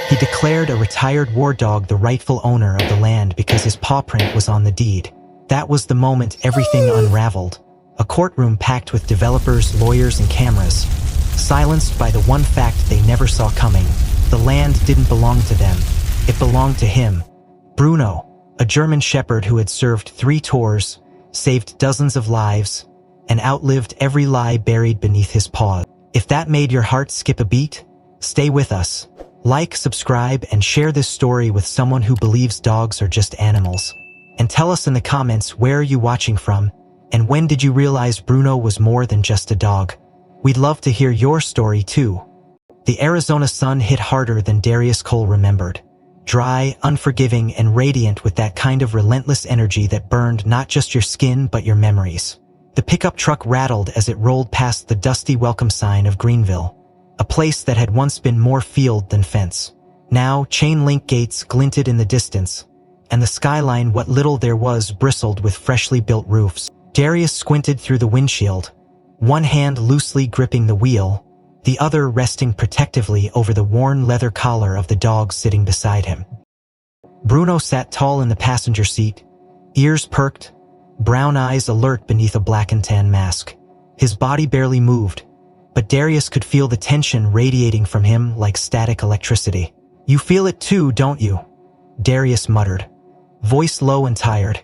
He declared a retired war dog the rightful owner of the land because his paw print was on the deed. That was the moment everything unraveled. A courtroom packed with developers, lawyers, and cameras, silenced by the one fact they never saw coming. The land didn't belong to them. It belonged to him. Bruno, a German shepherd who had served 3 tours, saved dozens of lives, and outlived every lie buried beneath his paws. If that made your heart skip a beat, stay with us. Like, subscribe, and share this story with someone who believes dogs are just animals. And tell us in the comments, where are you watching from, and when did you realize Bruno was more than just a dog? We'd love to hear your story too. The Arizona sun hit harder than Darius Cole remembered. Dry, unforgiving, and radiant with that kind of relentless energy that burned not just your skin but your memories. The pickup truck rattled as it rolled past the dusty welcome sign of Greenville, a place that had once been more field than fence. Now, chain-link gates glinted in the distance, and the skyline, what little there was, bristled with freshly built roofs. Darius squinted through the windshield, one hand loosely gripping the wheel, the other resting protectively over the worn leather collar of the dog sitting beside him. Bruno sat tall in the passenger seat, ears perked, brown eyes alert beneath a black and tan mask. His body barely moved, but Darius could feel the tension radiating from him like static electricity. "You feel it too, don't you?" Darius muttered, voice low and tired.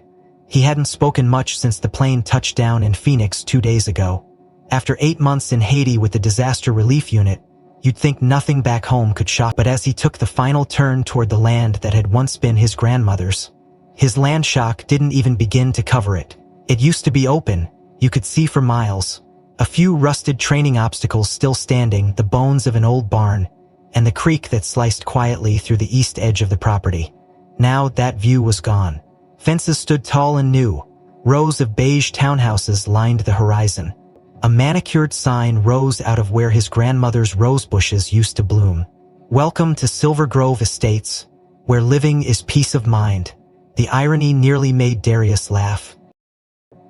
He hadn't spoken much since the plane touched down in Phoenix 2 days ago. After 8 months in Haiti with the disaster relief unit, you'd think nothing back home could shock. But as he took the final turn toward the land that had once been his grandmother's, his land shock didn't even begin to cover it. It used to be open, you could see for miles. A few rusted training obstacles still standing, the bones of an old barn, and the creek that sliced quietly through the east edge of the property. Now that view was gone. Fences stood tall and new. Rows of beige townhouses lined the horizon. A manicured sign rose out of where his grandmother's rose bushes used to bloom. "Welcome to Silver Grove Estates, where living is peace of mind." The irony nearly made Darius laugh.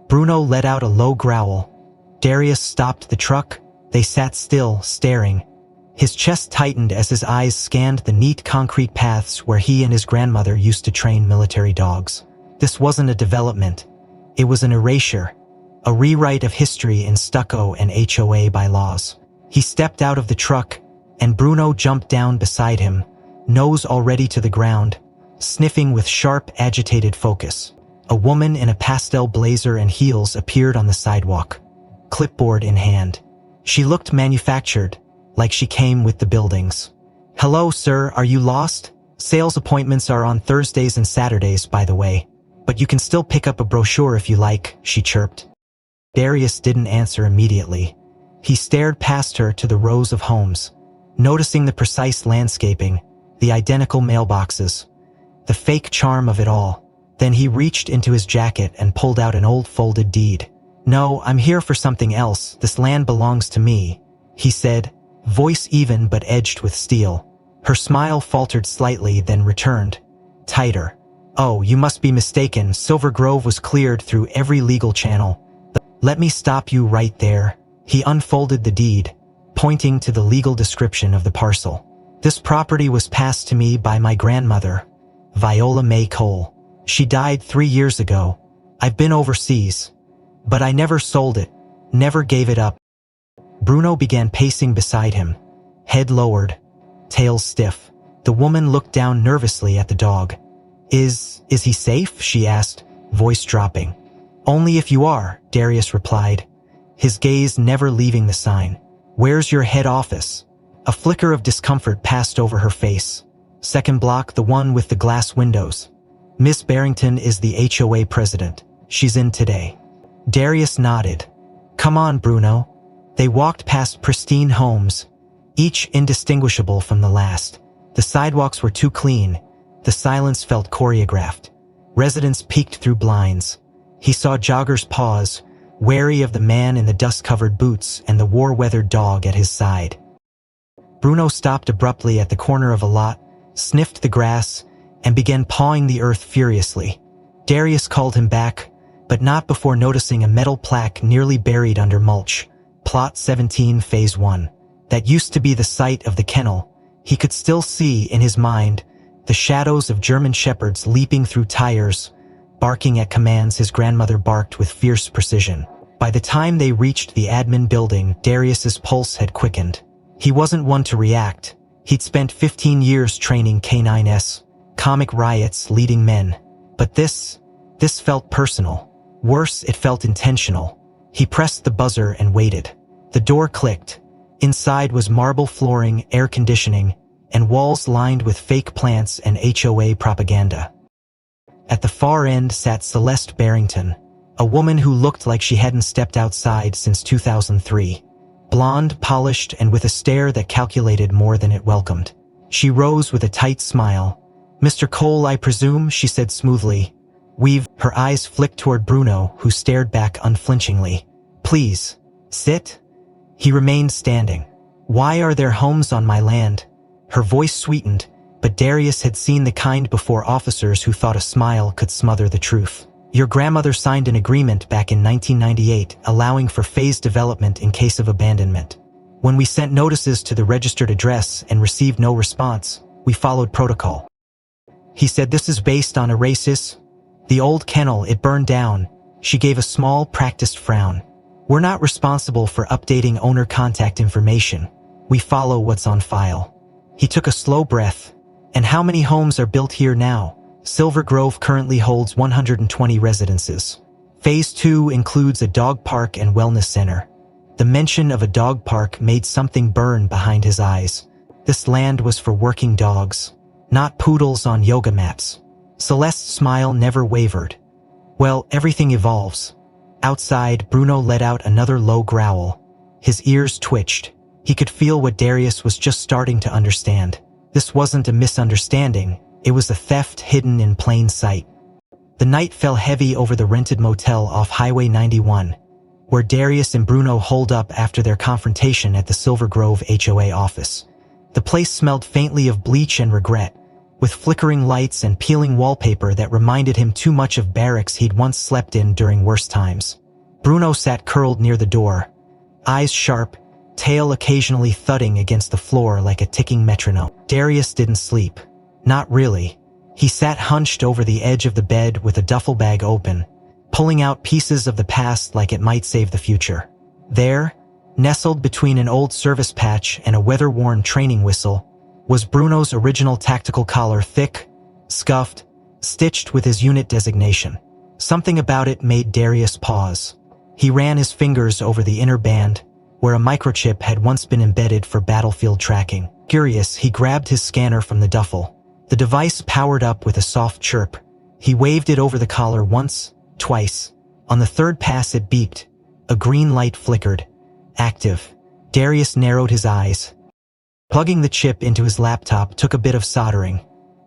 Bruno let out a low growl. Darius stopped the truck. They sat still, staring. His chest tightened as his eyes scanned the neat concrete paths where he and his grandmother used to train military dogs. This wasn't a development. It was an erasure, a rewrite of history in stucco and HOA bylaws. He stepped out of the truck, and Bruno jumped down beside him, nose already to the ground, sniffing with sharp, agitated focus. A woman in a pastel blazer and heels appeared on the sidewalk, clipboard in hand. She looked manufactured, like she came with the buildings. "Hello, sir, are you lost? Sales appointments are on Thursdays and Saturdays, by the way. But you can still pick up a brochure if you like," she chirped. Darius didn't answer immediately. He stared past her to the rows of homes, noticing the precise landscaping, the identical mailboxes, the fake charm of it all. Then he reached into his jacket and pulled out an old folded deed. "No, I'm here for something else. This land belongs to me," he said, voice even but edged with steel. Her smile faltered slightly, then returned, tighter. "Oh, you must be mistaken. Silver Grove was cleared through every legal channel. Let me stop you right there." He unfolded the deed, pointing to the legal description of the parcel. "This property was passed to me by my grandmother, Viola May Cole. She died 3 years ago. I've been overseas, but I never sold it, never gave it up." Bruno began pacing beside him, head lowered, tail stiff. The woman looked down nervously at the dog. Is he safe?" she asked, voice dropping. "Only if you are," Darius replied, his gaze never leaving the sign. "Where's your head office?" A flicker of discomfort passed over her face. "Second block, the one with the glass windows. Miss Barrington is the HOA president. She's in today." Darius nodded. "Come on, Bruno." They walked past pristine homes, each indistinguishable from the last. The sidewalks were too clean. The silence felt choreographed. Residents peeked through blinds. He saw joggers pause, wary of the man in the dust-covered boots and the war-weathered dog at his side. Bruno stopped abruptly at the corner of a lot, sniffed the grass, and began pawing the earth furiously. Darius called him back, but not before noticing a metal plaque nearly buried under mulch. Plot 17 Phase 1. That used to be the site of the kennel, He could still see, in his mind, the shadows of German shepherds leaping through tires, barking at commands his grandmother barked with fierce precision. By the time they reached the admin building, Darius's pulse had quickened. He wasn't one to react. He'd spent 15 years training K9s, comic riots, leading men. But this felt personal. Worse, it felt intentional. He pressed the buzzer and waited. The door clicked. Inside was marble flooring, air conditioning, and walls lined with fake plants and HOA propaganda. At the far end sat Celeste Barrington, a woman who looked like she hadn't stepped outside since 2003. Blonde, polished, and with a stare that calculated more than it welcomed. She rose with a tight smile. "Mr. Cole, I presume," she said smoothly. Her eyes flicked toward Bruno, who stared back unflinchingly. "Please, sit." He remained standing. "Why are there homes on my land?" Her voice sweetened, but Darius had seen the kind before officers who thought a smile could smother the truth. "Your grandmother signed an agreement back in 1998 allowing for phased development in case of abandonment. When we sent notices to the registered address and received no response, we followed protocol." He said, "This is based on a racist. The old kennel, it burned down." She gave a small, practiced frown. "We're not responsible for updating owner contact information. We follow what's on file." He took a slow breath. "And how many homes are built here now?" "Silver Grove currently holds 120 residences. Phase 2 includes a dog park and wellness center." The mention of a dog park made something burn behind his eyes. This land was for working dogs, not poodles on yoga mats. Celeste's smile never wavered. "Well, everything evolves." Outside, Bruno let out another low growl. His ears twitched. He could feel what Darius was just starting to understand. This wasn't a misunderstanding, it was a theft hidden in plain sight. The night fell heavy over the rented motel off Highway 91, where Darius and Bruno holed up after their confrontation at the Silver Grove HOA office. The place smelled faintly of bleach and regret, with flickering lights and peeling wallpaper that reminded him too much of barracks he'd once slept in during worse times. Bruno sat curled near the door, eyes sharp, tail occasionally thudding against the floor like a ticking metronome. Darius didn't sleep. Not really. He sat hunched over the edge of the bed with a duffel bag open, pulling out pieces of the past like it might save the future. There, nestled between an old service patch and a weather-worn training whistle, was Bruno's original tactical collar, thick, scuffed, stitched with his unit designation. Something about it made Darius pause. He ran his fingers over the inner band, where a microchip had once been embedded for battlefield tracking. Curious, he grabbed his scanner from the duffel. The device powered up with a soft chirp. He waved it over the collar once, twice. On the third pass it beeped. A green light flickered. Active. Darius narrowed his eyes. Plugging the chip into his laptop took a bit of soldering,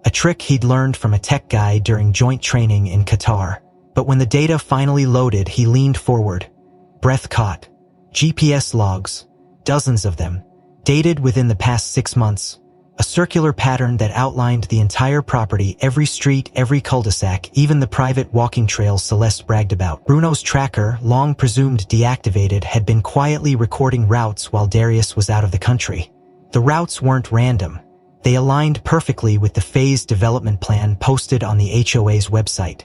a trick he'd learned from a tech guy during joint training in Qatar. But when the data finally loaded, he leaned forward. Breath caught. GPS logs, dozens of them, dated within the past 6 months. A circular pattern that outlined the entire property, every street, every cul-de-sac, even the private walking trails Celeste bragged about. Bruno's tracker, long presumed deactivated, had been quietly recording routes while Darius was out of the country. The routes weren't random. They aligned perfectly with the phased development plan posted on the HOA's website,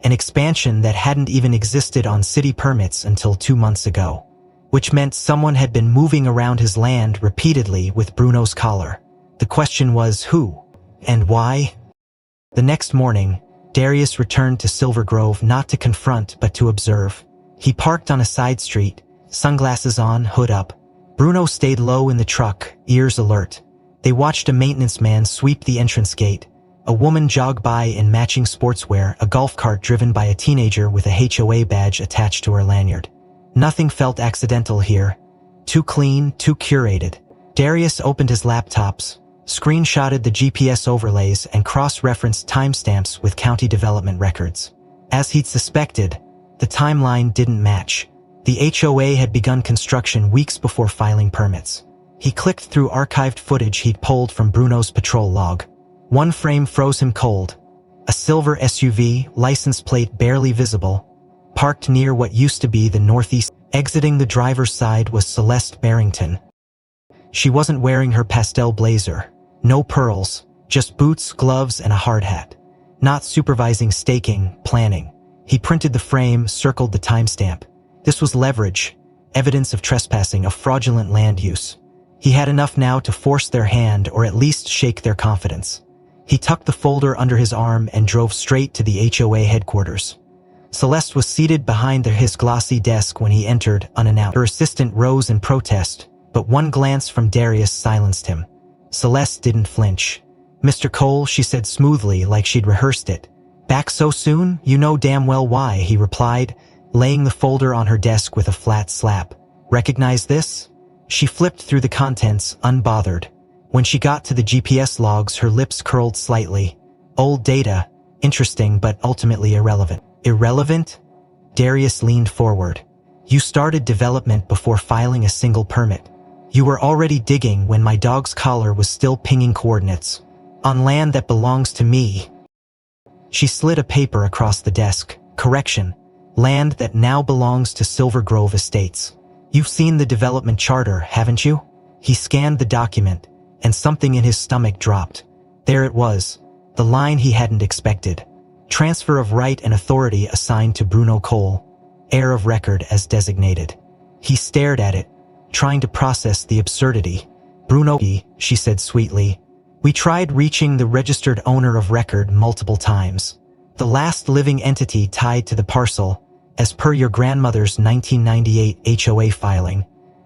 an expansion that hadn't even existed on city permits until 2 months ago, which meant someone had been moving around his land repeatedly with Bruno's collar. The question was who and why? The next morning, Darius returned to Silver Grove not to confront but to observe. He parked on a side street, sunglasses on, hood up. Bruno stayed low in the truck, ears alert. They watched a maintenance man sweep the entrance gate, a woman jog by in matching sportswear, a golf cart driven by a teenager with a HOA badge attached to her lanyard. Nothing felt accidental here. Too clean, too curated. Darius opened his laptops, screenshotted the GPS overlays, and cross-referenced timestamps with county development records. As he'd suspected, the timeline didn't match. The HOA had begun construction weeks before filing permits. He clicked through archived footage he'd pulled from Bruno's patrol log. One frame froze him cold. A silver SUV, license plate barely visible, parked near what used to be the northeast. Exiting the driver's side was Celeste Barrington. She wasn't wearing her pastel blazer. No pearls, just boots, gloves, and a hard hat. Not supervising staking, planning. He printed the frame, circled the timestamp. This was leverage, evidence of trespassing, of fraudulent land use. He had enough now to force their hand or at least shake their confidence. He tucked the folder under his arm and drove straight to the HOA headquarters. Celeste was seated behind his glossy desk when he entered, unannounced. Her assistant rose in protest, but one glance from Darius silenced him. Celeste didn't flinch. "Mr. Cole," she said smoothly, like she'd rehearsed it. "Back so soon? You know damn well why," he replied, laying the folder on her desk with a flat slap. "Recognize this?" She flipped through the contents, unbothered. When she got to the GPS logs, her lips curled slightly. Old data, interesting but ultimately irrelevant. Irrelevant? Darius leaned forward. "You started development before filing a single permit. You were already digging when my dog's collar was still pinging coordinates. On land that belongs to me." She slid a paper across the desk. "Correction. Land that now belongs to Silver Grove Estates. You've seen the development charter, haven't you?" He scanned the document, and something in his stomach dropped. There it was, the line he hadn't expected. Transfer of right and authority assigned to Bruno Cole, heir of record as designated. He stared at it, trying to process the absurdity. "Bruno," she said sweetly. "We tried reaching the registered owner of record multiple times. The last living entity tied to the parcel, as per your grandmother's 1998 HOA filing,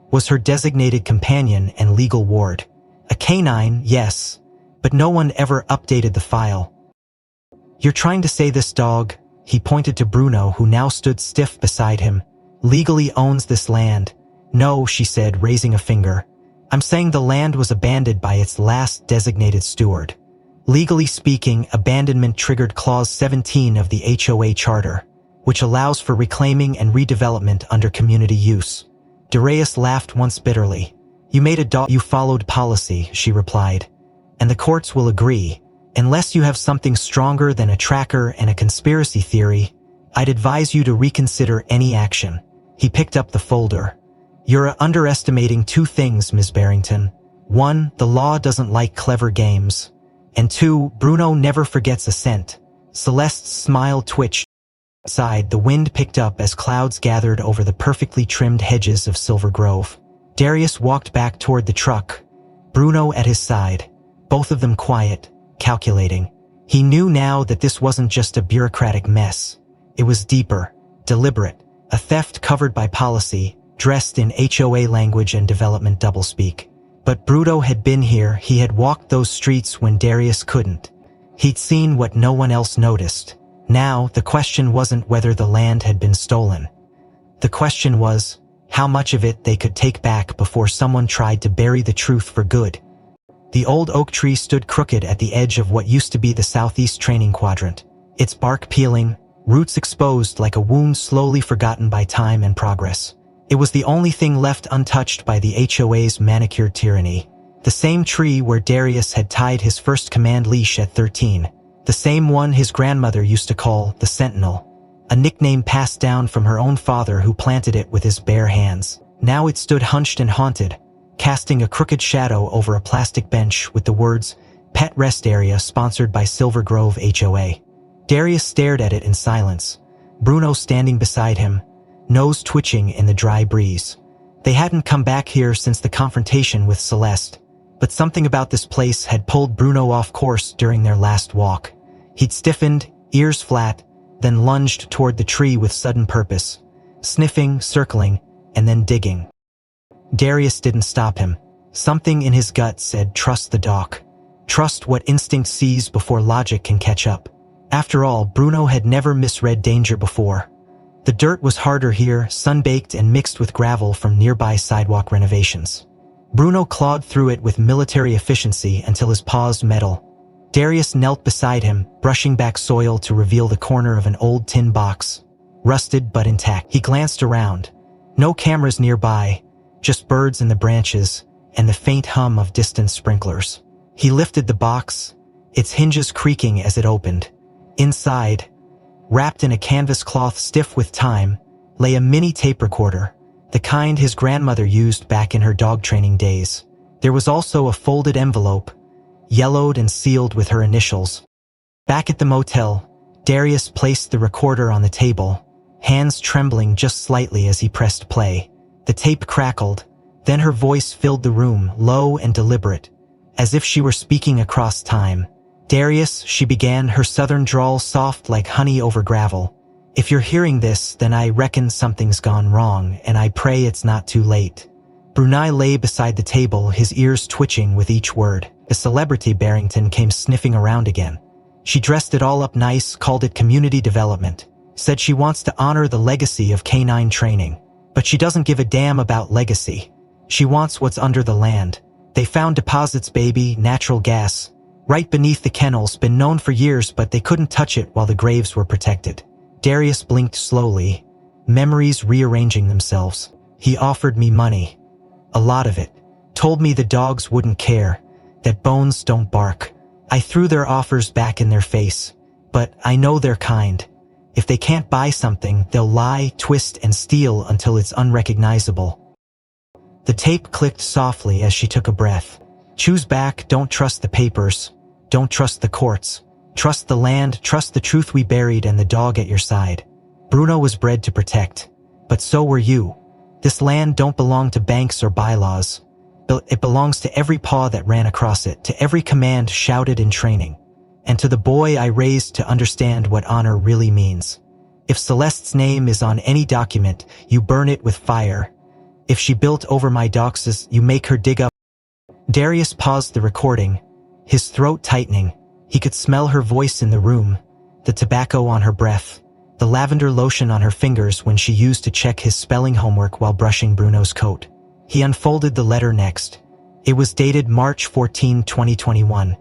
was her designated companion and legal ward. A canine, yes, but no one ever updated the file. You're trying to say this dog," he pointed to Bruno, who now stood stiff beside him, "legally owns this land?" "No," she said, raising a finger. "I'm saying the land was abandoned by its last designated steward. Legally speaking, abandonment triggered Clause 17 of the HOA Charter, which allows for reclaiming and redevelopment under community use." Darius laughed once bitterly. "You made a dog. You followed policy," she replied. "And the courts will agree. Unless you have something stronger than a tracker and a conspiracy theory, I'd advise you to reconsider any action." He picked up the folder. "You're underestimating two things, Ms. Barrington. One, the law doesn't like clever games. And two, Bruno never forgets a cent." Celeste's smile twitched. Outside, the wind picked up as clouds gathered over the perfectly trimmed hedges of Silver Grove. Darius walked back toward the truck, Bruno at his side, both of them quiet, calculating. He knew now that this wasn't just a bureaucratic mess. It was deeper, deliberate, a theft covered by policy, dressed in HOA language and development doublespeak. But Bruno had been here. He had walked those streets when Darius couldn't. He'd seen what no one else noticed. Now, the question wasn't whether the land had been stolen. The question was, how much of it they could take back before someone tried to bury the truth for good. The old oak tree stood crooked at the edge of what used to be the southeast training quadrant, its bark peeling, roots exposed like a wound slowly forgotten by time and progress. It was the only thing left untouched by the HOA's manicured tyranny. The same tree where Darius had tied his first command leash at 13. The same one his grandmother used to call the Sentinel, a nickname passed down from her own father who planted it with his bare hands. Now it stood hunched and haunted, casting a crooked shadow over a plastic bench with the words, "Pet Rest Area sponsored by Silver Grove HOA." Darius stared at it in silence, Bruno standing beside him, nose twitching in the dry breeze. They hadn't come back here since the confrontation with Celeste, but something about this place had pulled Bruno off course during their last walk. He'd stiffened, ears flat, then lunged toward the tree with sudden purpose, sniffing, circling, and then digging. Darius didn't stop him. Something in his gut said, "Trust the doc. Trust what instinct sees before logic can catch up." After all, Bruno had never misread danger before. The dirt was harder here, sun-baked and mixed with gravel from nearby sidewalk renovations. Bruno clawed through it with military efficiency until his paws metal. Darius knelt beside him, brushing back soil to reveal the corner of an old tin box, rusted but intact. He glanced around. No cameras nearby, just birds in the branches and the faint hum of distant sprinklers. He lifted the box, its hinges creaking as it opened. Inside, wrapped in a canvas cloth stiff with time, lay a mini tape recorder, the kind his grandmother used back in her dog training days. There was also a folded envelope, yellowed and sealed with her initials. Back at the motel, Darius placed the recorder on the table, hands trembling just slightly as he pressed play. The tape crackled, then her voice filled the room, low and deliberate, as if she were speaking across time. "Darius," she began, her southern drawl soft like honey over gravel. "If you're hearing this, then I reckon something's gone wrong, and I pray it's not too late." Brunei lay beside the table, his ears twitching with each word. The celebrity Barrington came sniffing around again. She dressed it all up nice, called it community development, said she wants to honor the legacy of canine training. But she doesn't give a damn about legacy. She wants what's under the land. They found deposits, baby, natural gas, right beneath the kennels, been known for years, but they couldn't touch it while the graves were protected. Darius blinked slowly, memories rearranging themselves. He offered me money. A lot of it. Told me the dogs wouldn't care, that bones don't bark. I threw their offers back in their face. But I know they're kind. If they can't buy something, they'll lie, twist, and steal until it's unrecognizable. The tape clicked softly as she took a breath. Choose back, don't trust the papers. Don't trust the courts. Trust the land, trust the truth we buried and the dog at your side. Bruno was bred to protect. But so were you. This land don't belong to banks or bylaws. It belongs to every paw that ran across it, to every command shouted in training, and to the boy I raised to understand what honor really means. If Celeste's name is on any document, you burn it with fire. If she built over my doxes, you make her dig up. Darius paused the recording, his throat tightening. He could smell her voice in the room, the tobacco on her breath, the lavender lotion on her fingers when she used to check his spelling homework while brushing Bruno's coat. He unfolded the letter next. It was dated March 14, 2021.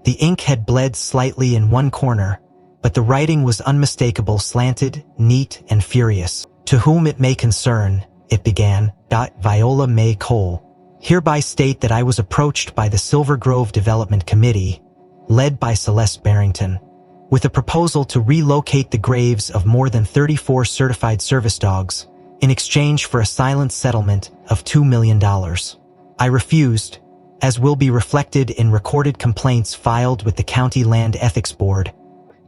The ink had bled slightly in one corner, but the writing was unmistakable, slanted, neat, and furious. "To whom it may concern," it began, Viola May Cole, "hereby state that I was approached by the Silver Grove Development Committee, led by Celeste Barrington, with a proposal to relocate the graves of more than 34 certified service dogs in exchange for a silent settlement of $2 million. I refused, as will be reflected in recorded complaints filed with the County Land Ethics Board.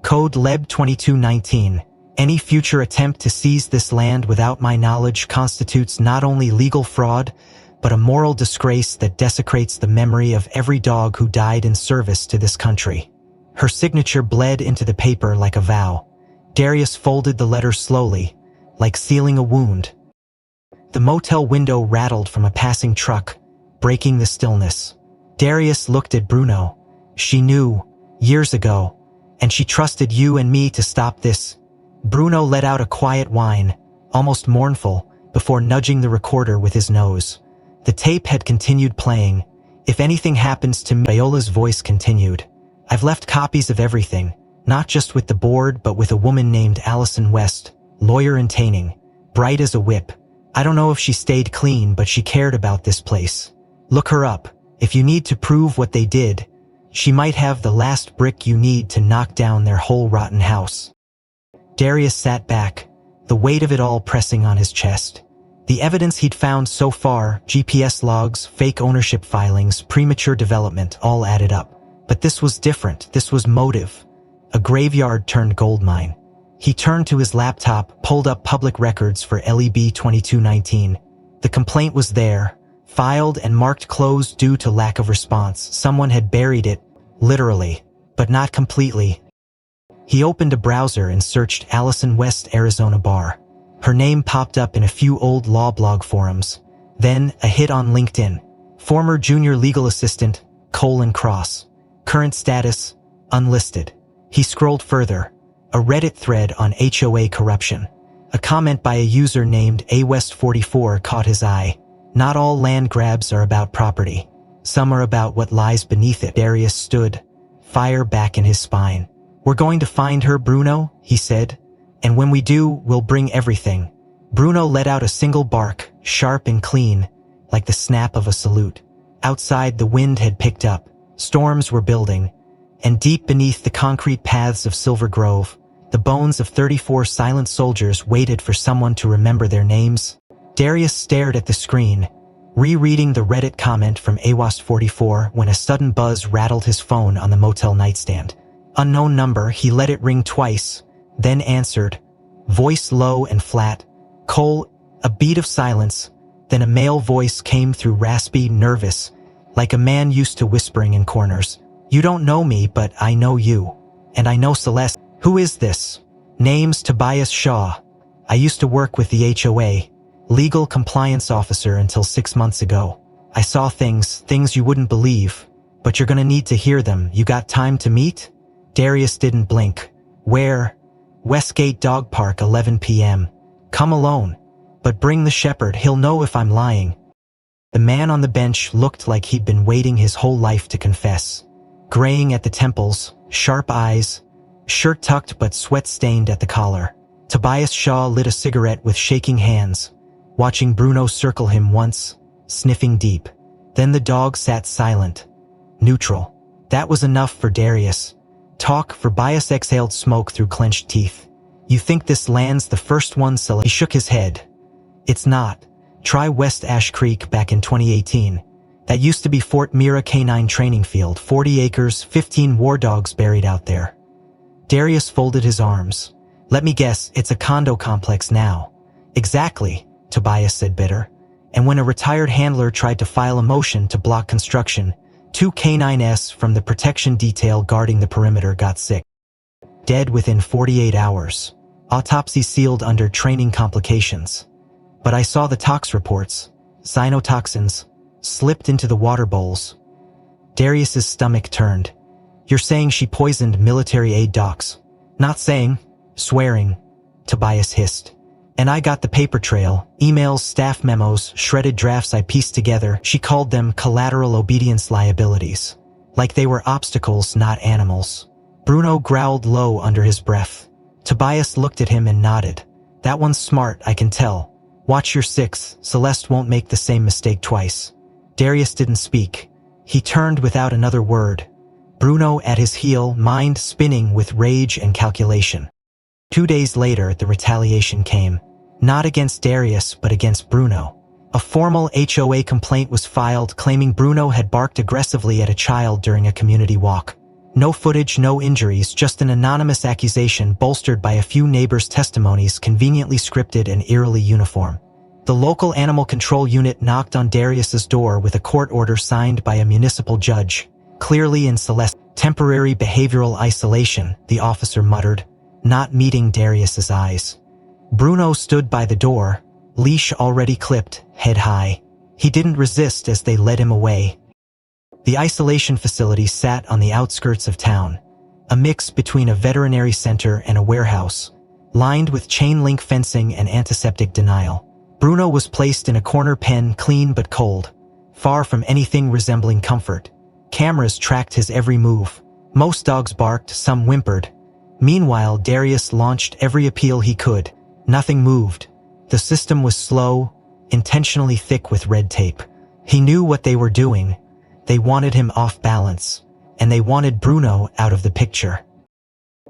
Code Leb 2219. Any future attempt to seize this land without my knowledge constitutes not only legal fraud, but a moral disgrace that desecrates the memory of every dog who died in service to this country." Her signature bled into the paper like a vow. Darius folded the letter slowly, like sealing a wound. The motel window rattled from a passing truck, breaking the stillness. Darius looked at Bruno. She knew, years ago, and she trusted you and me to stop this. Bruno let out a quiet whine, almost mournful, before nudging the recorder with his nose. The tape had continued playing. "If anything happens to me," Viola's voice continued, "I've left copies of everything, not just with the board but with a woman named Allison West, lawyer in Taining, bright as a whip. I don't know if she stayed clean, but she cared about this place. Look her up. If you need to prove what they did, she might have the last brick you need to knock down their whole rotten house." Darius sat back, the weight of it all pressing on his chest. The evidence he'd found so far, GPS logs, fake ownership filings, premature development, all added up. But this was different. This was motive. A graveyard turned goldmine. He turned to his laptop, pulled up public records for LEB 2219. The complaint was there, filed and marked closed due to lack of response. Someone had buried it, literally, but not completely. He opened a browser and searched Allison West Arizona Bar. Her name popped up in a few old law blog forums. Then, a hit on LinkedIn. Former junior legal assistant, : Current status, unlisted. He scrolled further. A Reddit thread on HOA corruption. A comment by a user named AWest44 caught his eye. Not all land grabs are about property. Some are about what lies beneath it. Darius stood, fire back in his spine. "We're going to find her, Bruno," he said. "And when we do, we'll bring everything." Bruno let out a single bark, sharp and clean, like the snap of a salute. Outside, the wind had picked up. Storms were building. And deep beneath the concrete paths of Silver Grove, the bones of 34 silent soldiers waited for someone to remember their names. Darius stared at the screen, rereading the Reddit comment from AWAS44 when a sudden buzz rattled his phone on the motel nightstand. Unknown number, he let it ring twice, then answered. Voice low and flat. Cole, a beat of silence, then a male voice came through raspy, nervous, like a man used to whispering in corners. You don't know me, but I know you. And I know Celeste. Who is this? Name's Tobias Shaw. I used to work with the HOA, legal compliance officer until 6 months ago. I saw things you wouldn't believe, but you're gonna need to hear them. You got time to meet? Darius didn't blink. Where? Westgate Dog Park, 11 p.m. Come alone. But bring the shepherd, he'll know if I'm lying. The man on the bench looked like he'd been waiting his whole life to confess. Graying at the temples, sharp eyes, shirt tucked but sweat-stained at the collar. Tobias Shaw lit a cigarette with shaking hands, watching Bruno circle him once, sniffing deep. Then the dog sat silent, neutral. That was enough for Darius. Talk. For Bias exhaled smoke through clenched teeth. You think this land's the first one, Sully? He shook his head. It's not. Try West Ash Creek back in 2018. That used to be Fort Mira Canine Training Field, 40 acres, 15 war dogs buried out there. Darius folded his arms. Let me guess, it's a condo complex now. Exactly, Tobias said bitter. And when a retired handler tried to file a motion to block construction, 2 K9s from the protection detail guarding the perimeter got sick. Dead within 48 hours. Autopsy sealed under training complications. But I saw the tox reports. Cyanotoxins slipped into the water bowls. Darius's stomach turned. You're saying she poisoned military aid docs? Not saying. Swearing. Tobias hissed. And I got the paper trail, emails, staff memos, shredded drafts I pieced together. She called them collateral obedience liabilities. Like they were obstacles, not animals. Bruno growled low under his breath. Tobias looked at him and nodded. That one's smart, I can tell. Watch your six, Celeste won't make the same mistake twice. Darius didn't speak. He turned without another word. Bruno at his heel, mind spinning with rage and calculation. 2 days later, the retaliation came. Not against Darius, but against Bruno. A formal HOA complaint was filed claiming Bruno had barked aggressively at a child during a community walk. No footage, no injuries, just an anonymous accusation bolstered by a few neighbors' testimonies conveniently scripted and eerily uniform. The local animal control unit knocked on Darius's door with a court order signed by a municipal judge. Clearly in Celeste, temporary behavioral isolation, the officer muttered, not meeting Darius's eyes. Bruno stood by the door, leash already clipped, head high. He didn't resist as they led him away. The isolation facility sat on the outskirts of town, a mix between a veterinary center and a warehouse, lined with chain-link fencing and antiseptic denial. Bruno was placed in a corner pen, clean but cold, far from anything resembling comfort. Cameras tracked his every move. Most dogs barked, some whimpered. Meanwhile, Darius launched every appeal he could. Nothing moved. The system was slow, intentionally thick with red tape. He knew what they were doing. They wanted him off balance, and they wanted Bruno out of the picture.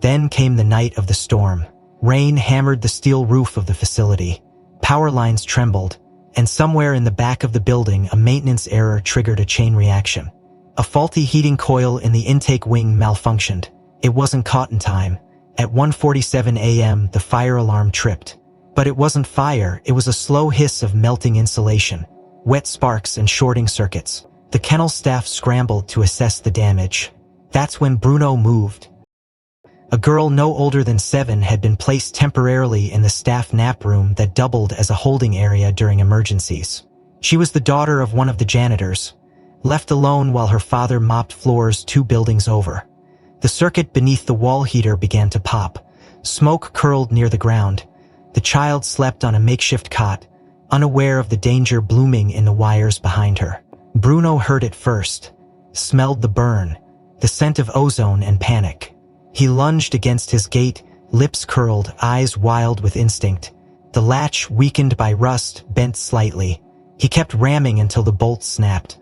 Then came the night of the storm. Rain hammered the steel roof of the facility. Power lines trembled, and somewhere in the back of the building a maintenance error triggered a chain reaction. A faulty heating coil in the intake wing malfunctioned. It wasn't caught in time. At 1:47 a.m., the fire alarm tripped. But it wasn't fire, it was a slow hiss of melting insulation, wet sparks and shorting circuits. The kennel staff scrambled to assess the damage. That's when Bruno moved. A girl no older than 7 had been placed temporarily in the staff nap room that doubled as a holding area during emergencies. She was the daughter of one of the janitors, left alone while her father mopped floors 2 buildings over. The circuit beneath the wall heater began to pop. Smoke curled near the ground. The child slept on a makeshift cot, unaware of the danger blooming in the wires behind her. Bruno heard it first, smelled the burn, the scent of ozone and panic. He lunged against his gate, lips curled, eyes wild with instinct. The latch, weakened by rust, bent slightly. He kept ramming until the bolts snapped.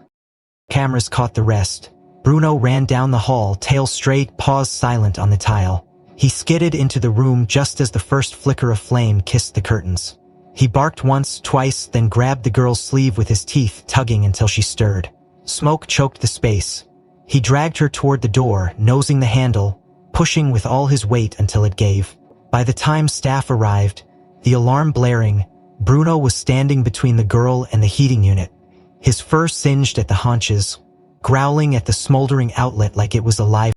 Cameras caught the rest. Bruno ran down the hall, tail straight, paws silent on the tile. He skidded into the room just as the first flicker of flame kissed the curtains. He barked once, twice, then grabbed the girl's sleeve with his teeth, tugging until she stirred. Smoke choked the space. He dragged her toward the door, nosing the handle, pushing with all his weight until it gave. By the time staff arrived, the alarm blaring, Bruno was standing between the girl and the heating unit, his fur singed at the haunches, growling at the smoldering outlet like it was alive.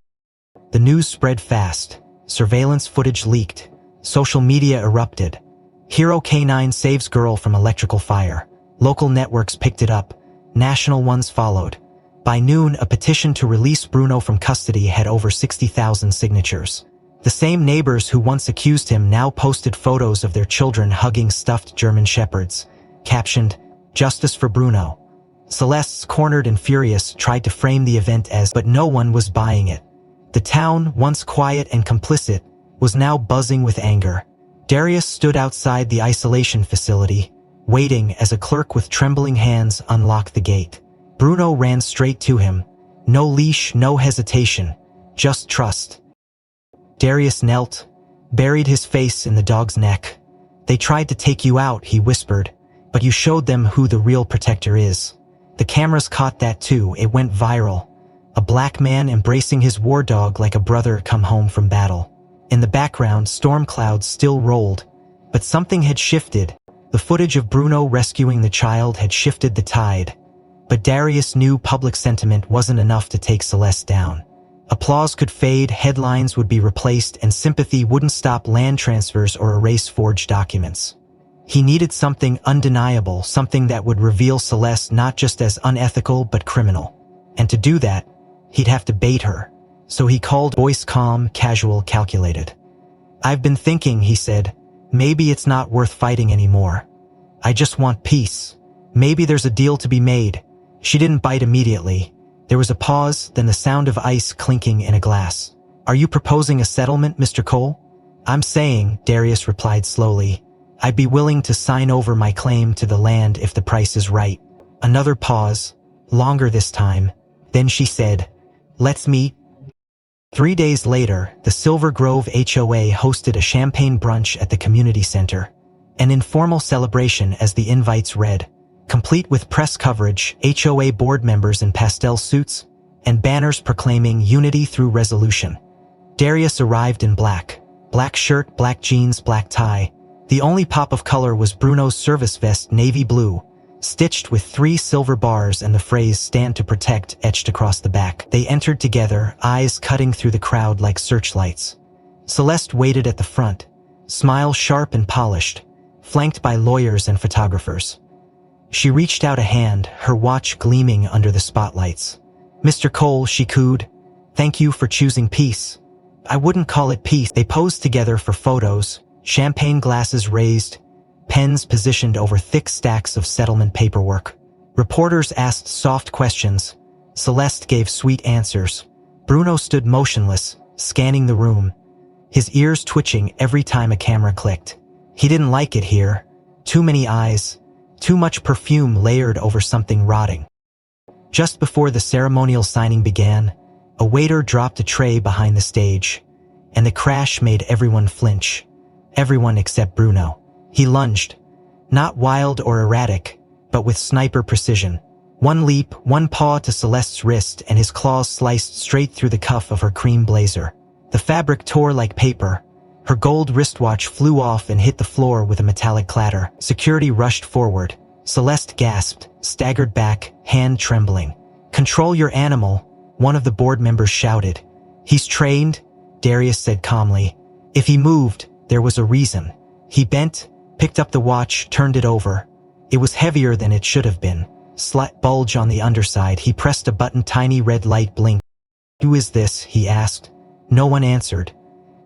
The news spread fast. Surveillance footage leaked. Social media erupted. Hero K9 saves girl from electrical fire. Local networks picked it up. National ones followed. By noon, a petition to release Bruno from custody had over 60,000 signatures. The same neighbors who once accused him now posted photos of their children hugging stuffed German shepherds, captioned, "Justice for Bruno." Celeste's cornered and furious tried to frame the event as, but no one was buying it. The town, once quiet and complicit, was now buzzing with anger. Darius stood outside the isolation facility, waiting as a clerk with trembling hands unlocked the gate. Bruno ran straight to him. No leash, no hesitation, just trust. Darius knelt, buried his face in the dog's neck. "They tried to take you out," he whispered, "but you showed them who the real protector is." The cameras caught that too. It went viral. A black man embracing his war dog like a brother come home from battle. In the background, storm clouds still rolled, but something had shifted. The footage of Bruno rescuing the child had shifted the tide. But Darius knew public sentiment wasn't enough to take Celeste down. Applause could fade, headlines would be replaced, and sympathy wouldn't stop land transfers or erase forged documents. He needed something undeniable, something that would reveal Celeste not just as unethical but criminal. And to do that, he'd have to bait her. So he called, voice calm, casual, calculated. "I've been thinking," he said. "Maybe it's not worth fighting anymore. I just want peace. Maybe there's a deal to be made." She didn't bite immediately. There was a pause, then the sound of ice clinking in a glass. "Are you proposing a settlement, Mr. Cole?" "I'm saying," Darius replied slowly, "I'd be willing to sign over my claim to the land if the price is right." Another pause, longer this time. Then she said, "Let's meet." 3 days later, the Silver Grove HOA hosted a champagne brunch at the community center. An informal celebration as the invites read, complete with press coverage, HOA board members in pastel suits, and banners proclaiming unity through resolution. Darius arrived in black. Black shirt, black jeans, black tie. The only pop of color was Bruno's service vest, navy blue, stitched with 3 silver bars and the phrase "Stand to Protect" etched across the back. They entered together, eyes cutting through the crowd like searchlights. Celeste waited at the front, smile sharp and polished, flanked by lawyers and photographers. She reached out a hand, her watch gleaming under the spotlights. "Mr. Cole," she cooed, "thank you for choosing peace." "I wouldn't call it peace." They posed together for photos, champagne glasses raised, pens positioned over thick stacks of settlement paperwork. Reporters asked soft questions. Celeste gave sweet answers. Bruno stood motionless, scanning the room, his ears twitching every time a camera clicked. He didn't like it here. Too many eyes, too much perfume layered over something rotting. Just before the ceremonial signing began, a waiter dropped a tray behind the stage, and the crash made everyone flinch. Everyone except Bruno. He lunged, not wild or erratic, but with sniper precision. One leap, one paw to Celeste's wrist, and his claws sliced straight through the cuff of her cream blazer. The fabric tore like paper. Her gold wristwatch flew off and hit the floor with a metallic clatter. Security rushed forward. Celeste gasped, staggered back, hand trembling. "Control your animal," one of the board members shouted. "He's trained," Darius said calmly. "If he moved, there was a reason." He bent, picked up the watch, turned it over. It was heavier than it should have been. Slight bulge on the underside. He pressed a button, tiny red light blinked. "Who is this?" he asked. No one answered.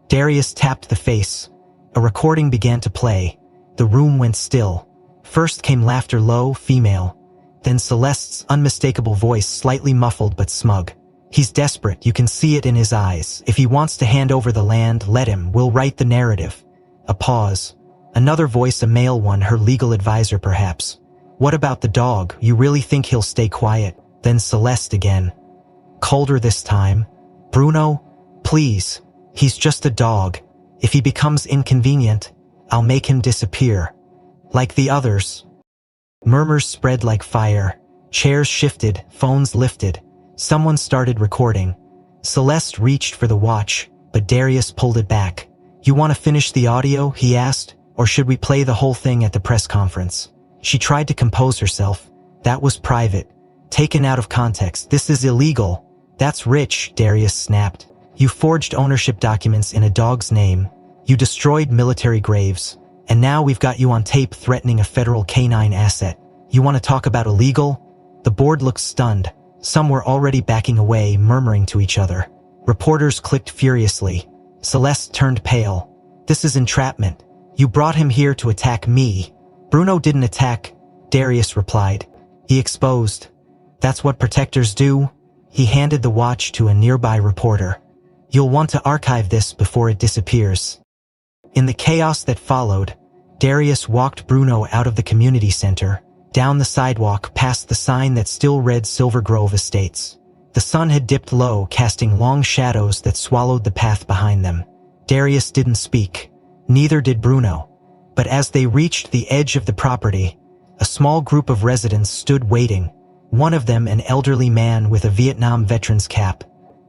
Darius tapped the face. A recording began to play. The room went still. First came laughter, low, female. Then Celeste's unmistakable voice, slightly muffled but smug. "He's desperate, you can see it in his eyes. If he wants to hand over the land, let him. We'll write the narrative." A pause. Another voice, a male one, her legal advisor perhaps. "What about the dog? You really think he'll stay quiet?" Then Celeste again. Colder this time. "Bruno, please. He's just a dog. If he becomes inconvenient, I'll make him disappear." Like the others. Murmurs spread like fire. Chairs shifted, phones lifted. Someone started recording. Celeste reached for the watch, but Darius pulled it back. You want to finish the audio, he asked, or should we play the whole thing at the press conference? She tried to compose herself. That was private. Taken out of context. This is illegal. That's rich, Darius snapped. You forged ownership documents in a dog's name. You destroyed military graves. And now we've got you on tape threatening a federal canine asset. You want to talk about illegal? The board looked stunned. Some were already backing away, murmuring to each other. Reporters clicked furiously. Celeste turned pale. This is entrapment. You brought him here to attack me. Bruno didn't attack, Darius replied. He exposed. That's what protectors do. He handed the watch to a nearby reporter. You'll want to archive this before it disappears. In the chaos that followed, Darius walked Bruno out of the community center, down the sidewalk past the sign that still read Silver Grove Estates. The sun had dipped low, casting long shadows that swallowed the path behind them. Darius didn't speak. Neither did Bruno. But as they reached the edge of the property, a small group of residents stood waiting. One of them an elderly man with a Vietnam veteran's cap.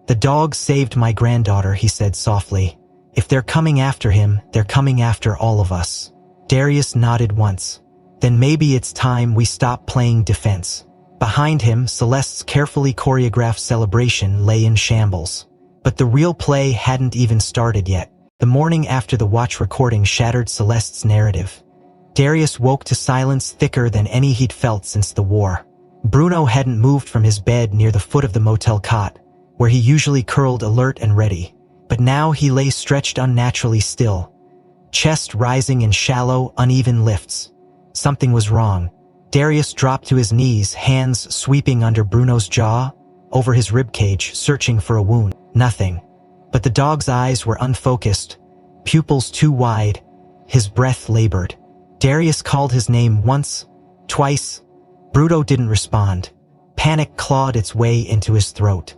The dog saved my granddaughter, he said softly. If they're coming after him, they're coming after all of us. Darius nodded once. Then maybe it's time we stop playing defense. Behind him, Celeste's carefully choreographed celebration lay in shambles. But the real play hadn't even started yet. The morning after the watch recording shattered Celeste's narrative. Darius woke to silence thicker than any he'd felt since the war. Bruno hadn't moved from his bed near the foot of the motel cot, where he usually curled alert and ready. But now he lay stretched unnaturally still, chest rising in shallow, uneven lifts. Something was wrong. Darius dropped to his knees, hands sweeping under Bruno's jaw, over his ribcage, searching for a wound. Nothing. But the dog's eyes were unfocused, pupils too wide. His breath labored. Darius called his name once, twice. Bruno didn't respond. Panic clawed its way into his throat.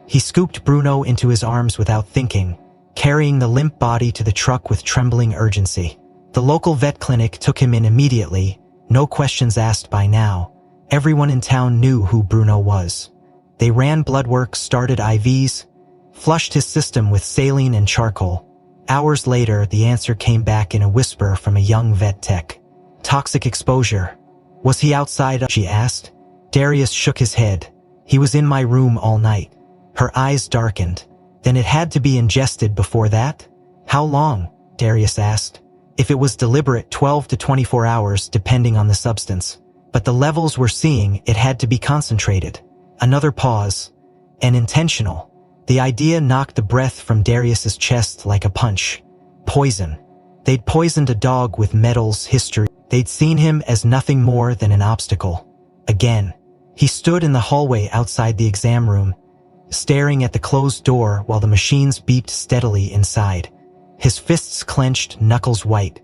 He scooped Bruno into his arms without thinking, carrying the limp body to the truck with trembling urgency. The local vet clinic took him in immediately, no questions asked by now. Everyone in town knew who Bruno was. They ran blood work, started IVs, flushed his system with saline and charcoal. Hours later, the answer came back in a whisper from a young vet tech. Toxic exposure. Was he outside? She asked. Darius shook his head. He was in my room all night. Her eyes darkened. Then it had to be ingested before that? How long? Darius asked. If it was deliberate, 12 to 24 hours, depending on the substance. But the levels we're seeing, it had to be concentrated. Another pause. And intentional. The idea knocked the breath from Darius's chest like a punch. Poison. They'd poisoned a dog with Metal's history. They'd seen him as nothing more than an obstacle. Again. He stood in the hallway outside the exam room, staring at the closed door while the machines beeped steadily inside. His fists clenched, knuckles white.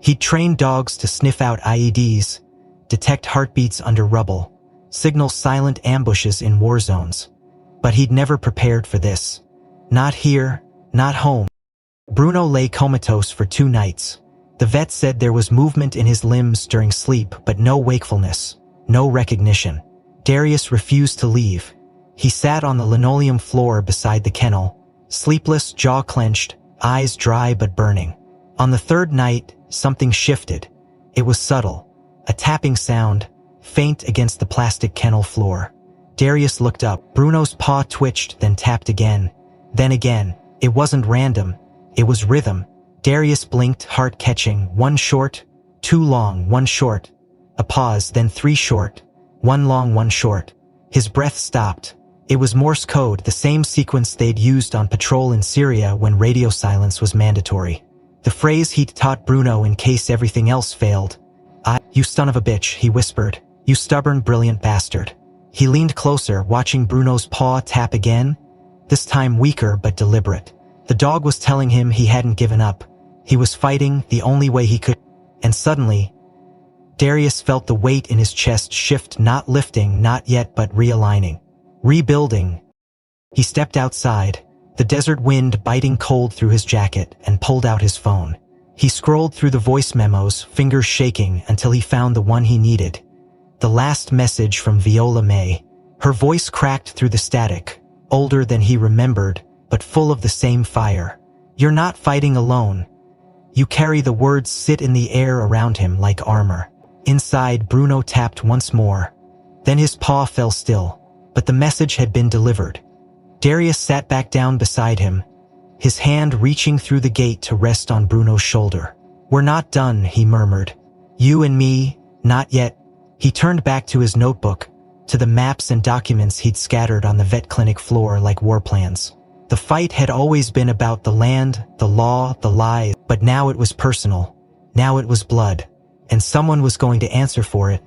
He'd trained dogs to sniff out IEDs, detect heartbeats under rubble, signal silent ambushes in war zones. But he'd never prepared for this. Not here, not home. Bruno lay comatose for 2 nights. The vet said there was movement in his limbs during sleep, but no wakefulness, no recognition. Darius refused to leave. He sat on the linoleum floor beside the kennel, sleepless, jaw clenched, eyes dry but burning. On the 3rd night, something shifted. It was subtle, a tapping sound, faint against the plastic kennel floor. Darius looked up. Bruno's paw twitched, then tapped again. Then again. It wasn't random. It was rhythm. Darius blinked, heart catching. 1 short, 2 long, 1 short. A pause, then 3 short. 1 long, 1 short. His breath stopped. It was Morse code, the same sequence they'd used on patrol in Syria when radio silence was mandatory. The phrase he'd taught Bruno in case everything else failed. You son of a bitch, he whispered. You stubborn, brilliant bastard. He leaned closer, watching Bruno's paw tap again, this time weaker but deliberate. The dog was telling him he hadn't given up. He was fighting the only way he could. And suddenly, Darius felt the weight in his chest shift, not lifting, not yet, but realigning. Rebuilding. He stepped outside, the desert wind biting cold through his jacket, and pulled out his phone. He scrolled through the voice memos, fingers shaking, until he found the one he needed. The last message from Viola May. Her voice cracked through the static, older than he remembered, but full of the same fire. "You're not fighting alone." You carry the words sit in the air around him like armor. Inside, Bruno tapped once more. Then his paw fell still, but the message had been delivered. Darius sat back down beside him, his hand reaching through the gate to rest on Bruno's shoulder. "We're not done," he murmured. "You and me, not yet." He turned back to his notebook, to the maps and documents he'd scattered on the vet clinic floor like war plans. The fight had always been about the land, the law, the lies, but now it was personal. Now it was blood, and someone was going to answer for it.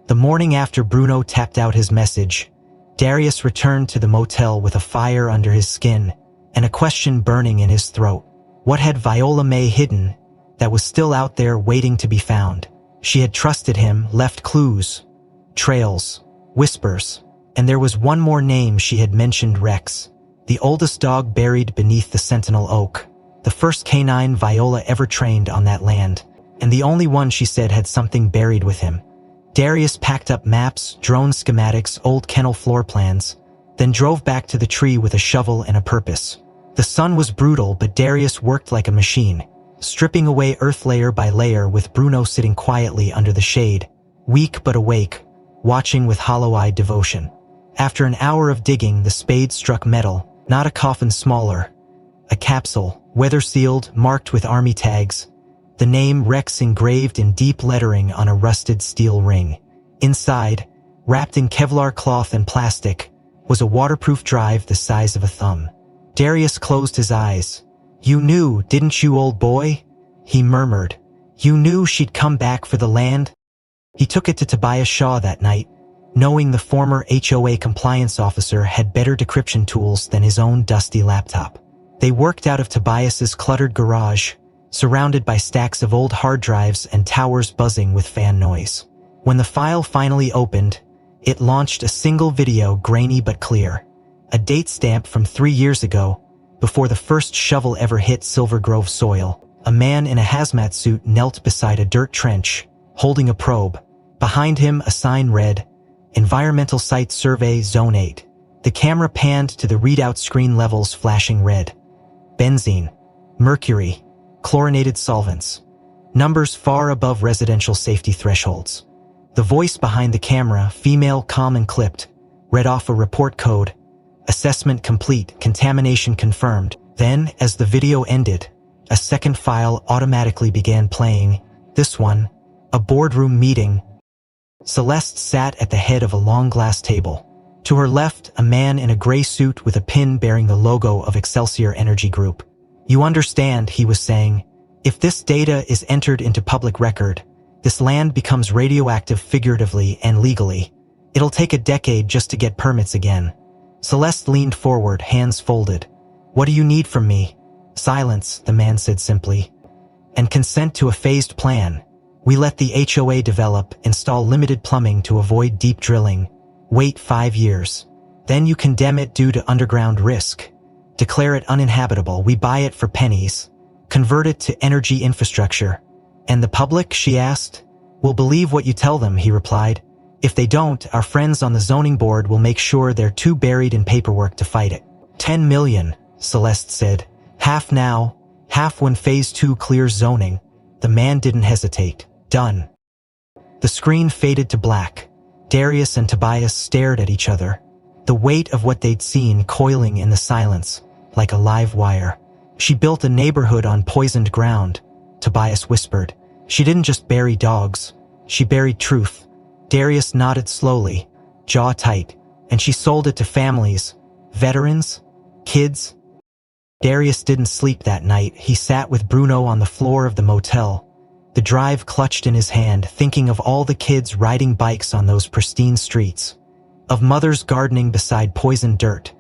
The morning after Bruno tapped out his message, Darius returned to the motel with a fire under his skin and a question burning in his throat. What had Viola May hidden that was still out there waiting to be found? She had trusted him, left clues, trails, whispers, and there was one more name she had mentioned: Rex, the oldest dog buried beneath the Sentinel Oak, the first canine Viola ever trained on that land, and the only one she said had something buried with him. Darius packed up maps, drone schematics, old kennel floor plans, then drove back to the tree with a shovel and a purpose. The sun was brutal, but Darius worked like a machine, stripping away earth layer by layer, with Bruno sitting quietly under the shade, weak but awake, watching with hollow-eyed devotion. After an hour of digging, the spade struck metal, not a coffin smaller. A capsule, weather-sealed, marked with army tags, the name Rex engraved in deep lettering on a rusted steel ring. Inside, wrapped in Kevlar cloth and plastic, was a waterproof drive the size of a thumb. Darius closed his eyes. "You knew, didn't you, old boy?" he murmured. "You knew she'd come back for the land?" He took it to Tobias Shaw that night, knowing the former HOA compliance officer had better decryption tools than his own dusty laptop. They worked out of Tobias's cluttered garage, surrounded by stacks of old hard drives and towers buzzing with fan noise. When the file finally opened, it launched a single video, grainy but clear. A date stamp from 3 years ago, before the first shovel ever hit Silver Grove soil. A man in a hazmat suit knelt beside a dirt trench, holding a probe. Behind him, a sign read, "Environmental Site Survey Zone 8. The camera panned to the readout screen, levels flashing red. Benzene, mercury, chlorinated solvents. Numbers far above residential safety thresholds. The voice behind the camera, female, calm and clipped, read off a report code. Assessment complete, contamination confirmed. Then, as the video ended, a second file automatically began playing. This one, a boardroom meeting. Celeste sat at the head of a long glass table. To her left, a man in a gray suit with a pin bearing the logo of Excelsior Energy Group. "You understand," he was saying, "if this data is entered into public record, this land becomes radioactive figuratively and legally. It'll take a decade just to get permits again." Celeste leaned forward, hands folded. "What do you need from me?" "Silence," the man said simply. "And consent to a phased plan. We let the HOA develop, install limited plumbing to avoid deep drilling. Wait 5 years. Then you condemn it due to underground risk. Declare it uninhabitable. We buy it for pennies. Convert it to energy infrastructure." "And the public?" she asked. "Will believe what you tell them," he replied. "If they don't, our friends on the zoning board will make sure they're too buried in paperwork to fight it." 10 million, Celeste said. "Half now, half when phase 2 clears zoning." The man didn't hesitate. "Done." The screen faded to black. Darius and Tobias stared at each other, the weight of what they'd seen coiling in the silence, like a live wire. "She built a neighborhood on poisoned ground," Tobias whispered. "She didn't just bury dogs. She buried truth." Darius nodded slowly, jaw tight. "And she sold it to families, veterans, kids." Darius didn't sleep that night. He sat with Bruno on the floor of the motel, the drive clutched in his hand, thinking of all the kids riding bikes on those pristine streets, of mothers gardening beside poisoned dirt,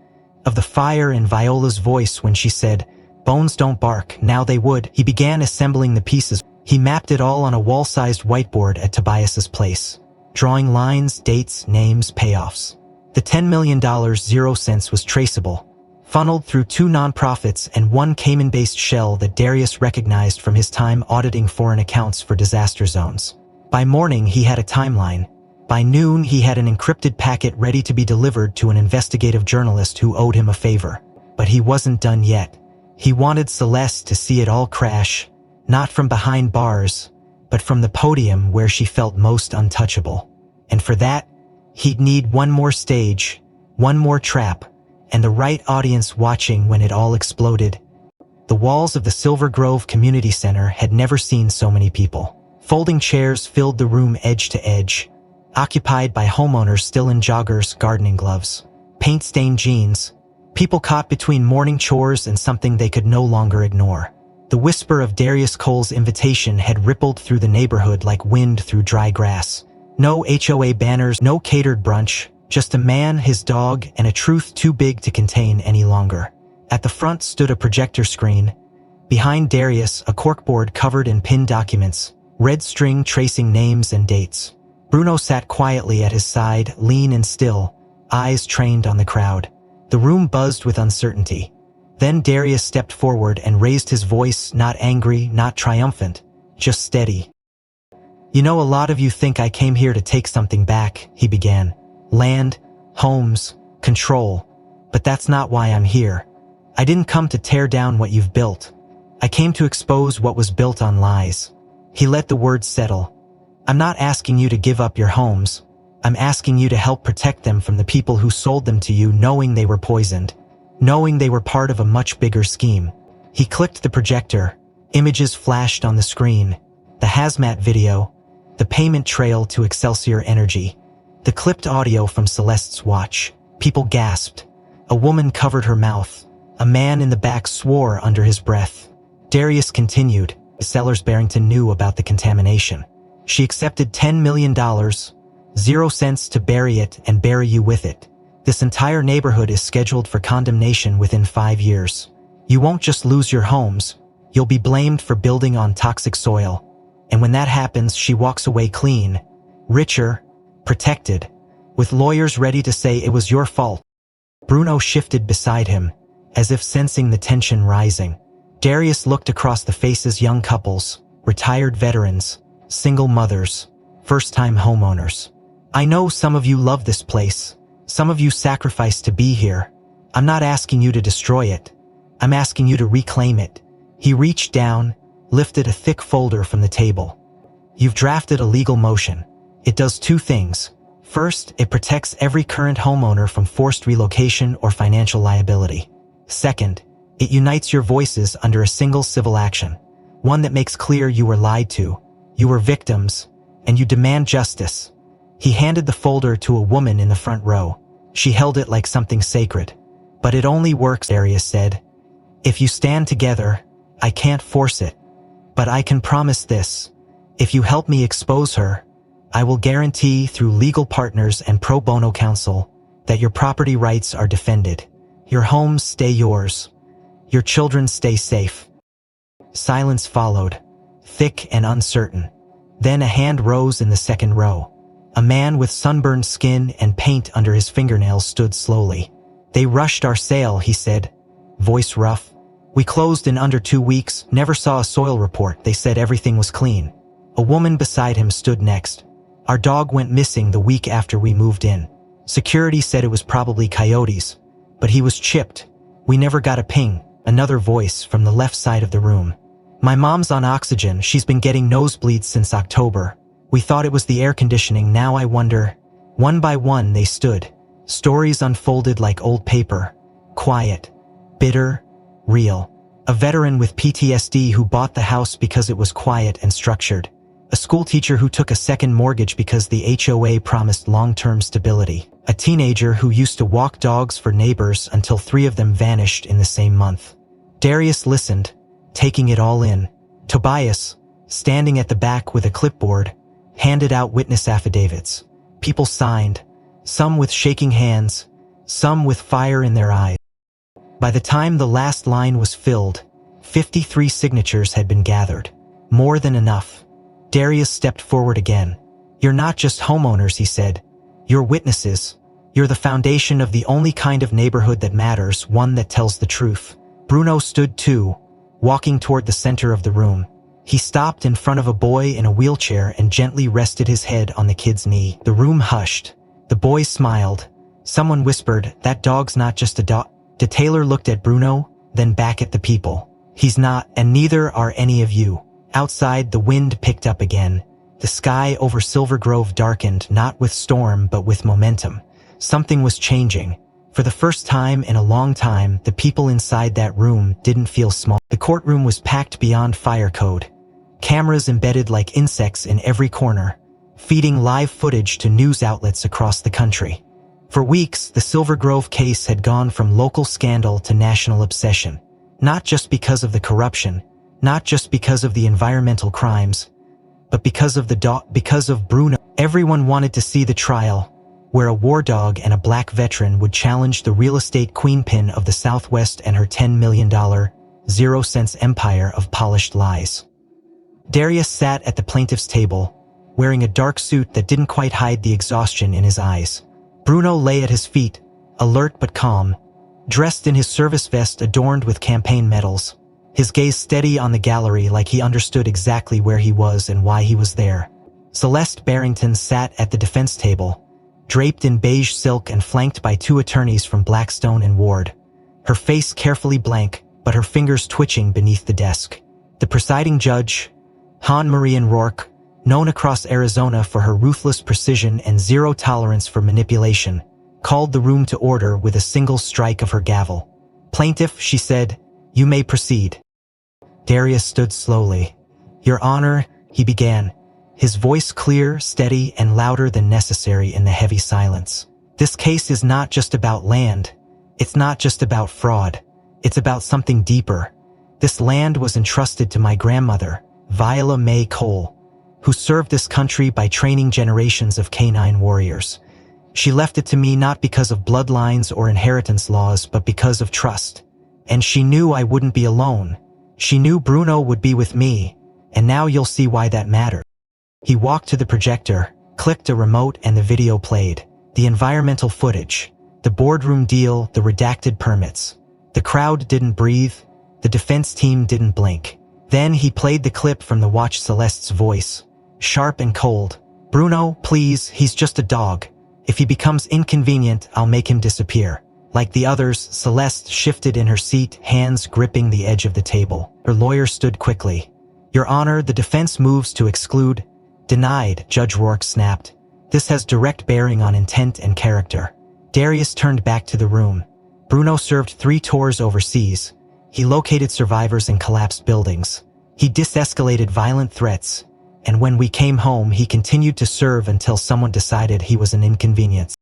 of the fire in Viola's voice when she said, "Bones don't bark, now they would." He began assembling the pieces. He mapped it all on a wall-sized whiteboard at Tobias's place, drawing lines, dates, names, payoffs. The $10 million 0 cents was traceable. funneled through 2 nonprofits and 1 Cayman-based shell that Darius recognized from his time auditing foreign accounts for disaster zones. By morning, he had a timeline. By noon, he had an encrypted packet ready to be delivered to an investigative journalist who owed him a favor. But he wasn't done yet. He wanted Celeste to see it all crash, not from behind bars, but from the podium where she felt most untouchable. And for that, he'd need 1 more stage, 1 more trap, and the right audience watching when it all exploded. The walls of the Silver Grove Community Center had never seen so many people. Folding chairs filled the room edge to edge, occupied by homeowners still in joggers, gardening gloves, paint-stained jeans, people caught between morning chores and something they could no longer ignore. The whisper of Darius Cole's invitation had rippled through the neighborhood like wind through dry grass. No HOA banners, no catered brunch, just a man, his dog, and a truth too big to contain any longer. At the front stood a projector screen. Behind Darius, a corkboard covered in pinned documents, red string tracing names and dates. Bruno sat quietly at his side, lean and still, eyes trained on the crowd. The room buzzed with uncertainty. Then Darius stepped forward and raised his voice, not angry, not triumphant, just steady. "You know, a lot of you think I came here to take something back," he began. "Land, homes, control. But that's not why I'm here. I didn't come to tear down what you've built. I came to expose what was built on lies." He let the words settle. "I'm not asking you to give up your homes. I'm asking you to help protect them from the people who sold them to you knowing they were poisoned, knowing they were part of a much bigger scheme." He clicked the projector. Images flashed on the screen. The hazmat video, the payment trail to Excelsior Energy, the clipped audio from Celeste's watch. People gasped. A woman covered her mouth. A man in the back swore under his breath. Darius continued. Sellers Barrington knew about the contamination. "She accepted $10 million, 0 cents to bury it and bury you with it. This entire neighborhood is scheduled for condemnation within 5 years. You won't just lose your homes, you'll be blamed for building on toxic soil. And when that happens, she walks away clean, richer, protected, with lawyers ready to say it was your fault." Bruno shifted beside him, as if sensing the tension rising. Darius looked across the faces: young couples, retired veterans, single mothers, first-time homeowners. "I know some of you love this place. Some of you sacrificed to be here. I'm not asking you to destroy it. I'm asking you to reclaim it." He reached down, lifted a thick folder from the table. "You've drafted a legal motion. It does 2 things. First, it protects every current homeowner from forced relocation or financial liability. Second, it unites your voices under a single civil action, one that makes clear you were lied to, you were victims, and you demand justice." He handed the folder to a woman in the front row. She held it like something sacred. "But it only works," Darius said, "if you stand together. I can't force it. But I can promise this. If you help me expose her, I will guarantee through legal partners and pro bono counsel that your property rights are defended. Your homes stay yours. Your children stay safe." Silence followed, thick and uncertain. Then a hand rose in the second row. A man with sunburned skin and paint under his fingernails stood slowly. "They rushed our sale," he said, voice rough. "We closed in under 2 weeks, never saw a soil report. They said everything was clean." A woman beside him stood next. "Our dog went missing the week after we moved in. Security said it was probably coyotes, but he was chipped. We never got a ping." Another voice from the left side of the room. "My mom's on oxygen. She's been getting nosebleeds since October. We thought it was the air conditioning. Now I wonder." One by one they stood. Stories unfolded like old paper. Quiet, bitter, real. A veteran with PTSD who bought the house because it was quiet and structured. A schoolteacher who took a second mortgage because the HOA promised long-term stability. A teenager who used to walk dogs for neighbors until 3 of them vanished in the same month. Darius listened, taking it all in. Tobias, standing at the back with a clipboard, handed out witness affidavits. People signed, some with shaking hands, some with fire in their eyes. By the time the last line was filled, 53 signatures had been gathered. More than enough. Darius stepped forward again. "You're not just homeowners," he said. "You're witnesses. You're the foundation of the only kind of neighborhood that matters, one that tells the truth. Bruno stood too, walking toward the center of the room. He stopped in front of a boy in a wheelchair and gently rested his head on the kid's knee. The room hushed. The boy smiled. Someone whispered, "That dog's not just a dog." The tailor looked at Bruno, then back at the people. "He's not, and neither are any of you." Outside, the wind picked up again. The sky over Silver Grove darkened, not with storm but with momentum. Something was changing. For the first time in a long time, the people inside that room didn't feel small. The courtroom was packed beyond fire code. Cameras embedded like insects in every corner, feeding live footage to news outlets across the country. For weeks, the Silver Grove case had gone from local scandal to national obsession. Not just because of the corruption, not just because of the environmental crimes, but because of Bruno. Everyone wanted to see the trial, where a war dog and a black veteran would challenge the real estate queenpin of the Southwest and her $10 million, zero-cents empire of polished lies. Darius sat at the plaintiff's table, wearing a dark suit that didn't quite hide the exhaustion in his eyes. Bruno lay at his feet, alert but calm, dressed in his service vest adorned with campaign medals, his gaze steady on the gallery like he understood exactly where he was and why he was there. Celeste Barrington sat at the defense table, draped in beige silk and flanked by two attorneys from Blackstone and Ward, her face carefully blank but her fingers twitching beneath the desk. The presiding judge, Han-Marie Rourke, known across Arizona for her ruthless precision and zero tolerance for manipulation, called the room to order with a single strike of her gavel. "Plaintiff," she said, "you may proceed." Darius stood slowly. "Your Honor," he began, his voice clear, steady, and louder than necessary in the heavy silence. "This case is not just about land. It's not just about fraud. It's about something deeper. This land was entrusted to my grandmother, Viola May Cole, who served this country by training generations of canine warriors. She left it to me not because of bloodlines or inheritance laws, but because of trust. And she knew I wouldn't be alone. She knew Bruno would be with me, and now you'll see why that mattered." He walked to the projector, clicked a remote, and the video played. The environmental footage, the boardroom deal, the redacted permits. The crowd didn't breathe. The defense team didn't blink. Then he played the clip from the watch. Celeste's voice, sharp and cold. "Bruno, please, he's just a dog. If he becomes inconvenient, I'll make him disappear." Like the others, Celeste shifted in her seat, hands gripping the edge of the table. Her lawyer stood quickly. "Your Honor, the defense moves to exclude." "Denied," Judge Rourke snapped. "This has direct bearing on intent and character." Darius turned back to the room. Bruno served 3 tours overseas. He located survivors in collapsed buildings. He de-escalated violent threats. And when we came home, he continued to serve until someone decided he was an inconvenience.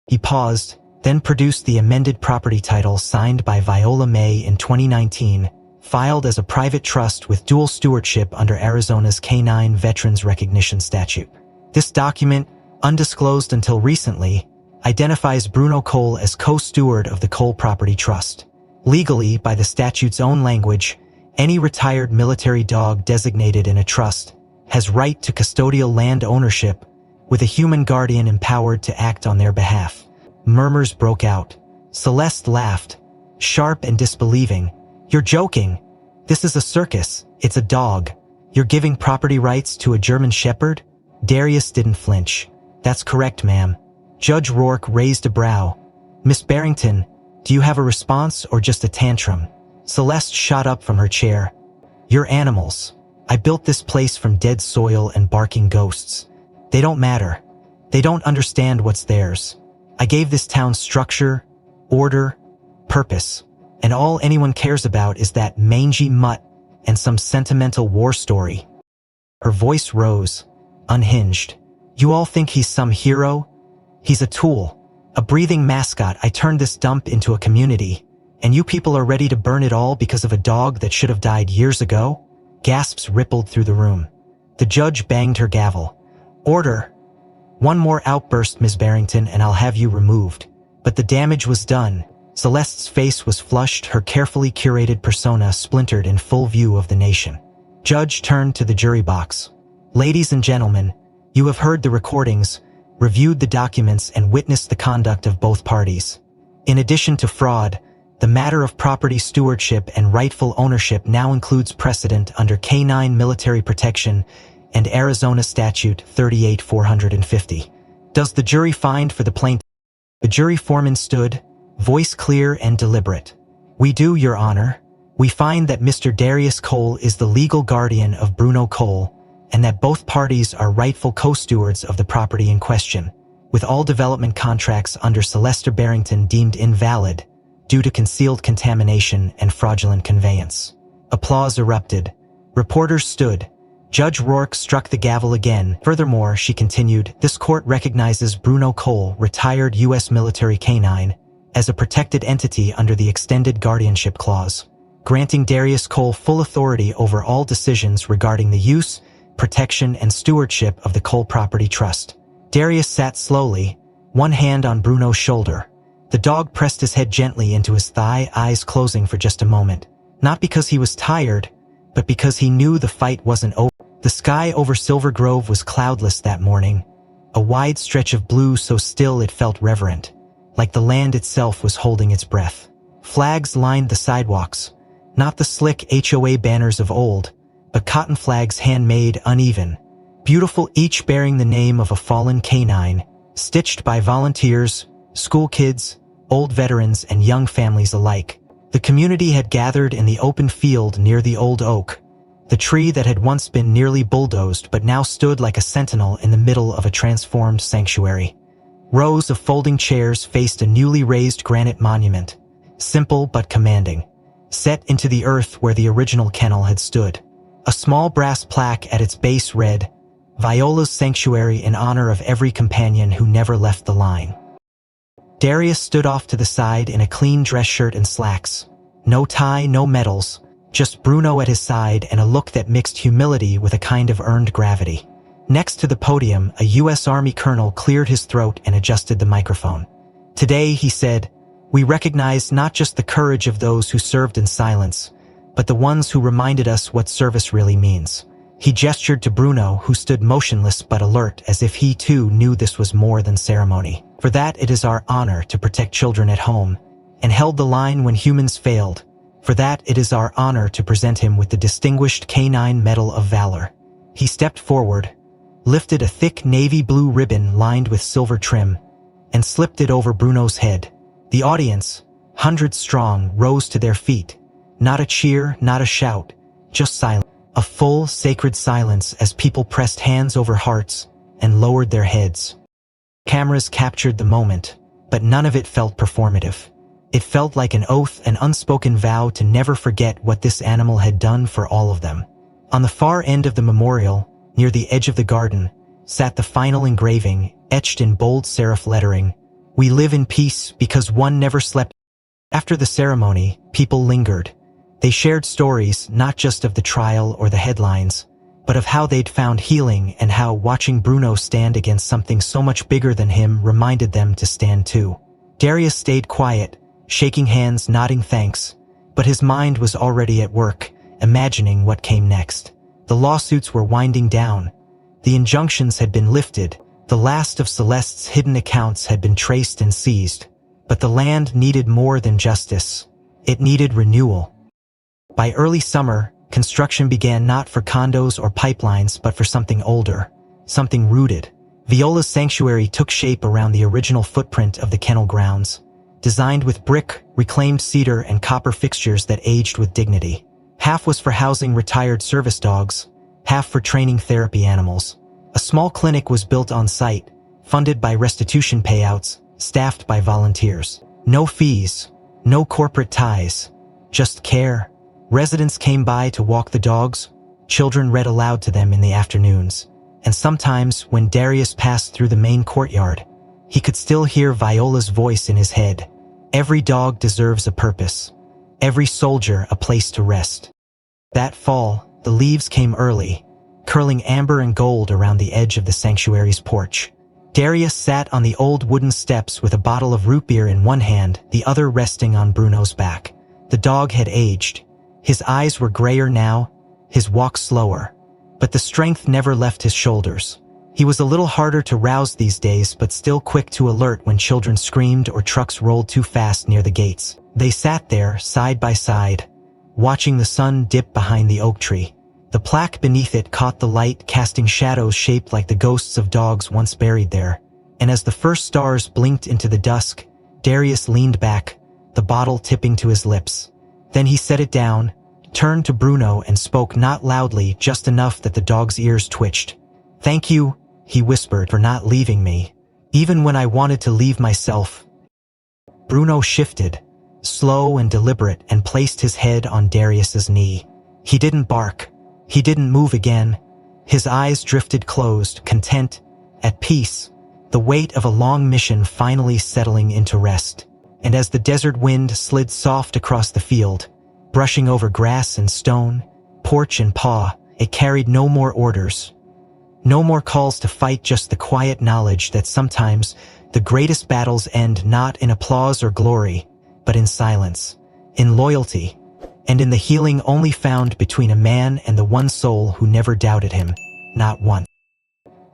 He paused, then produced the amended property title signed by Viola May in 2019, filed as a private trust with dual stewardship under Arizona's Canine Veterans Recognition Statute. This document, undisclosed until recently, identifies Bruno Cole as co-steward of the Cole Property Trust. Legally, by the statute's own language, any retired military dog designated in a trust has right to custodial land ownership, with a human guardian empowered to act on their behalf. Murmurs broke out. Celeste laughed, sharp and disbelieving. "You're joking. This is a circus. It's a dog. You're giving property rights to a German shepherd?" Darius didn't flinch. "That's correct, ma'am." Judge Rourke raised a brow. "Miss Barrington, do you have a response or just a tantrum?" Celeste shot up from her chair. "You're animals. I built this place from dead soil and barking ghosts. They don't matter. They don't understand what's theirs. I gave this town structure, order, purpose, and all anyone cares about is that mangy mutt and some sentimental war story." Her voice rose, unhinged. "You all think he's some hero? He's a tool, a breathing mascot. I turned this dump into a community, and you people are ready to burn it all because of a dog that should have died years ago?" Gasps rippled through the room. The judge banged her gavel. "Order. One more outburst, Ms. Barrington, and I'll have you removed." But the damage was done. Celeste's face was flushed, her carefully curated persona splintered in full view of the nation. Judge turned to the jury box. "Ladies and gentlemen, you have heard the recordings. reviewed the documents, and witnessed the conduct of both parties. In addition to fraud, the matter of property stewardship and rightful ownership now includes precedent under Canine Military Protection and Arizona Statute 38450. Does the jury find for the plaintiff? The jury foreman stood, voice clear and deliberate. We do, Your Honor. We find that Mr. Darius Cole is the legal guardian of Bruno Cole, and that both parties are rightful co-stewards of the property in question, with all development contracts under Celesta Barrington deemed invalid due to concealed contamination and fraudulent conveyance. Applause erupted. Reporters stood. Judge Rourke struck the gavel again. Furthermore, she continued, this court recognizes Bruno Cole, retired U.S. military canine, as a protected entity under the Extended Guardianship Clause, granting Darius Cole full authority over all decisions regarding the use, protection, and stewardship of the Cole Property Trust. Darius sat slowly, one hand on Bruno's shoulder. The dog pressed his head gently into his thigh, eyes closing for just a moment. Not because he was tired, but because he knew the fight wasn't over. The sky over Silver Grove was cloudless that morning, a wide stretch of blue so still it felt reverent, like the land itself was holding its breath. Flags lined the sidewalks, not the slick HOA banners of old, but cotton flags handmade, uneven, beautiful, each bearing the name of a fallen canine, stitched by volunteers, school kids, old veterans, and young families alike. The community had gathered in the open field near the old oak, the tree that had once been nearly bulldozed but now stood like a sentinel in the middle of a transformed sanctuary. Rows of folding chairs faced a newly raised granite monument, simple but commanding, set into the earth where the original kennel had stood. A small brass plaque at its base read, Viola's Sanctuary in honor of every companion who never left the line. Darius stood off to the side in a clean dress shirt and slacks. No tie, no medals, just Bruno at his side and a look that mixed humility with a kind of earned gravity. Next to the podium, a U.S. Army colonel cleared his throat and adjusted the microphone. Today, he said, we recognize not just the courage of those who served in silence, but the ones who reminded us what service really means. He gestured to Bruno, who stood motionless but alert, as if he too knew this was more than ceremony. For that it is our honor to protect children at home, and held the line when humans failed. For that it is our honor to present him with the Distinguished Canine Medal of Valor. He stepped forward, lifted a thick navy blue ribbon lined with silver trim, and slipped it over Bruno's head. The audience, hundreds strong, rose to their feet. Not a cheer, not a shout, just silence. A full, sacred silence as people pressed hands over hearts and lowered their heads. Cameras captured the moment, but none of it felt performative. It felt like an oath, an unspoken vow to never forget what this animal had done for all of them. On the far end of the memorial, near the edge of the garden, sat the final engraving, etched in bold serif lettering, "We live in peace because one never slept." After the ceremony, people lingered. They shared stories not just of the trial or the headlines, but of how they'd found healing and how watching Bruno stand against something so much bigger than him reminded them to stand too. Darius stayed quiet, shaking hands, nodding thanks, but his mind was already at work, imagining what came next. The lawsuits were winding down. The injunctions had been lifted. The last of Celeste's hidden accounts had been traced and seized. But the land needed more than justice. It needed renewal. By early summer, construction began not for condos or pipelines but for something older, something rooted. Viola's Sanctuary took shape around the original footprint of the kennel grounds, designed with brick, reclaimed cedar, and copper fixtures that aged with dignity. Half was for housing retired service dogs, half for training therapy animals. A small clinic was built on site, funded by restitution payouts, staffed by volunteers. No fees, no corporate ties, just care. Residents came by to walk the dogs, children read aloud to them in the afternoons, and sometimes when Darius passed through the main courtyard, he could still hear Viola's voice in his head. Every dog deserves a purpose. Every soldier a place to rest. That fall, the leaves came early, curling amber and gold around the edge of the sanctuary's porch. Darius sat on the old wooden steps with a bottle of root beer in one hand, the other resting on Bruno's back. The dog had aged. His eyes were grayer now, his walk slower, but the strength never left his shoulders. He was a little harder to rouse these days, but still quick to alert when children screamed or trucks rolled too fast near the gates. They sat there, side by side, watching the sun dip behind the oak tree. The plaque beneath it caught the light, casting shadows shaped like the ghosts of dogs once buried there. And as the first stars blinked into the dusk, Darius leaned back, the bottle tipping to his lips. Then he set it down, turned to Bruno and spoke not loudly, just enough that the dog's ears twitched. "Thank you," he whispered, "for not leaving me, even when I wanted to leave myself." Bruno shifted, slow and deliberate, and placed his head on Darius's knee. He didn't bark. He didn't move again. His eyes drifted closed, content, at peace, the weight of a long mission finally settling into rest. And as the desert wind slid soft across the field, brushing over grass and stone, porch and paw, it carried no more orders. No more calls to fight, just the quiet knowledge that sometimes the greatest battles end not in applause or glory, but in silence, in loyalty, and in the healing only found between a man and the one soul who never doubted him, not once.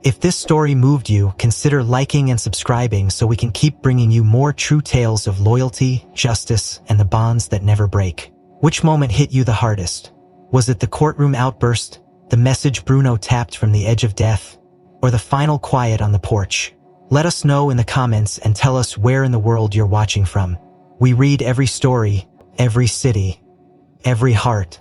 If this story moved you, consider liking and subscribing so we can keep bringing you more true tales of loyalty, justice, and the bonds that never break. Which moment hit you the hardest? Was it the courtroom outburst, the message Bruno tapped from the edge of death, or the final quiet on the porch? Let us know in the comments and tell us where in the world you're watching from. We read every story, every city, every heart.